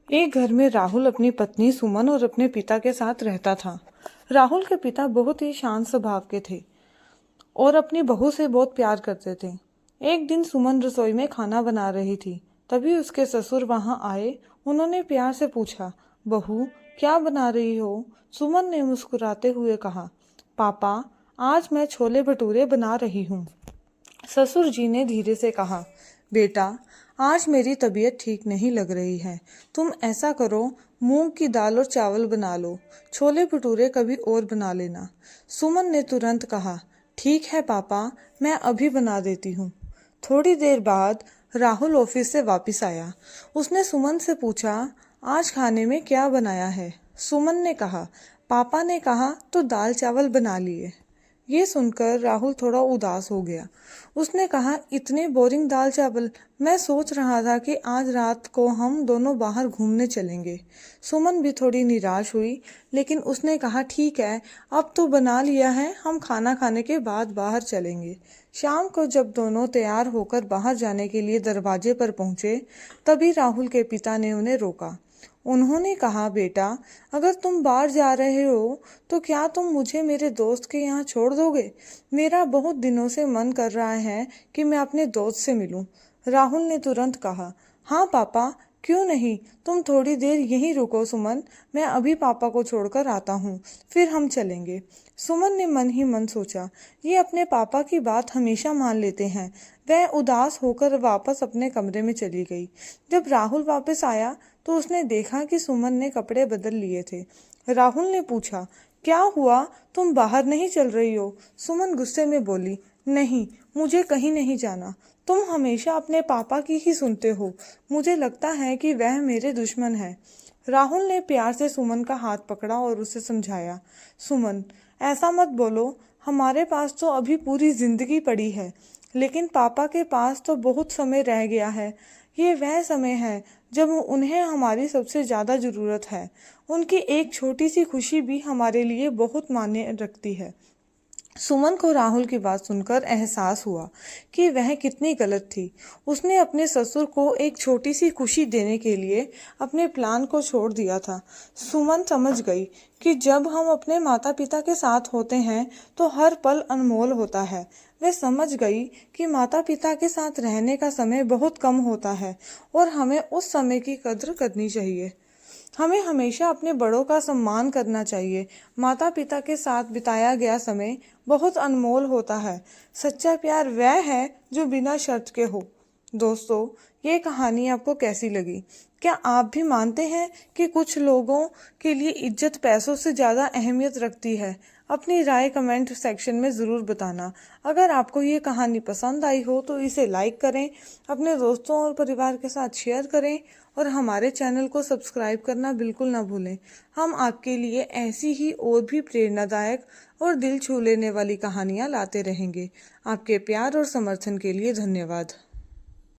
एक घर में राहुल अपनी पत्नी सुमन और अपने पिता के साथ रहता था। राहुल के पिता बहुत ही शांत स्वभाव के थे और अपनी बहू से बहुत प्यार करते थे। एक दिन सुमन रसोई में खाना बना रही थी, तभी उसके ससुर वहां आए। उन्होंने प्यार से पूछा, बहू क्या बना रही हो? सुमन ने मुस्कुराते हुए कहा, पापा आज मैं छोले भटूरे बना रही हूँ। ससुर जी ने धीरे से कहा, बेटा आज मेरी तबीयत ठीक नहीं लग रही है, तुम ऐसा करो मूंग की दाल और चावल बना लो, छोले भटूरे कभी और बना लेना। सुमन ने तुरंत कहा, ठीक है पापा, मैं अभी बना देती हूँ। थोड़ी देर बाद राहुल ऑफिस से वापस आया। उसने सुमन से पूछा, आज खाने में क्या बनाया है? सुमन ने कहा, पापा ने कहा तो दाल चावल बना लिए। ये सुनकर राहुल थोड़ा उदास हो गया। उसने कहा, इतने बोरिंग दाल चावल, मैं सोच रहा था कि आज रात को हम दोनों बाहर घूमने चलेंगे। सुमन भी थोड़ी निराश हुई, लेकिन उसने कहा, ठीक है अब तो बना लिया है, हम खाना खाने के बाद बाहर चलेंगे। शाम को जब दोनों तैयार होकर बाहर जाने के लिए दरवाजे पर पहुंचे, तभी राहुल के पिता ने उन्हें रोका। उन्होंने कहा, बेटा अगर तुम बाहर जा रहे हो तो क्या तुम मुझे मेरे दोस्त के यहाँ छोड़ दोगे? मेरा बहुत दिनों से मन कर रहा है कि मैं अपने दोस्त से मिलूं। राहुल ने तुरंत कहा, हाँ पापा क्यों नहीं, तुम थोड़ी देर यहीं रुको सुमन, मैं अभी पापा को छोड़कर आता हूँ, फिर हम चलेंगे। सुमन ने मन ही मन सोचा, ये अपने पापा की बात हमेशा मान लेते हैं। वह उदास होकर वापस अपने कमरे में चली गई। जब राहुल वापस आया तो उसने देखा कि सुमन ने कपड़े बदल लिए थे। राहुल ने पूछा, क्या हुआ, तुम बाहर नहीं चल रही हो? सुमन गुस्से में बोली, नहीं मुझे कहीं नहीं जाना, तुम हमेशा अपने पापा की ही सुनते हो, मुझे लगता है कि वह मेरे दुश्मन है। राहुल ने प्यार से सुमन का हाथ पकड़ा और उसे समझाया, सुमन ऐसा मत बोलो, हमारे पास तो अभी पूरी जिंदगी पड़ी है, लेकिन पापा के पास तो बहुत समय रह गया है। ये वह समय है जब उन्हें हमारी सबसे ज्यादा जरूरत है। उनकी एक छोटी सी खुशी भी हमारे लिए बहुत मायने रखती है। सुमन को राहुल की बात सुनकर एहसास हुआ कि वह कितनी गलत थी। उसने अपने ससुर को एक छोटी सी खुशी देने के लिए अपने प्लान को छोड़ दिया था। सुमन समझ गई कि जब हम अपने माता पिता के साथ होते हैं तो हर पल अनमोल होता है। वह समझ गई कि माता पिता के साथ रहने का समय बहुत कम होता है और हमें उस समय की कद्र करनी चाहिए। हमें हमेशा अपने बड़ों का सम्मान करना चाहिए। माता पिता के साथ बिताया गया समय बहुत अनमोल होता है। सच्चा प्यार वह है जो बिना शर्त के हो। दोस्तों, ये कहानी आपको कैसी लगी? क्या आप भी मानते हैं कि कुछ लोगों के लिए इज्जत पैसों से ज़्यादा अहमियत रखती है? अपनी राय कमेंट सेक्शन में ज़रूर बताना। अगर आपको ये कहानी पसंद आई हो तो इसे लाइक करें, अपने दोस्तों और परिवार के साथ शेयर करें और हमारे चैनल को सब्सक्राइब करना बिल्कुल ना भूलें। हम आपके लिए ऐसी ही और भी प्रेरणादायक और दिल छू लेने वाली कहानियाँ लाते रहेंगे। आपके प्यार और समर्थन के लिए धन्यवाद।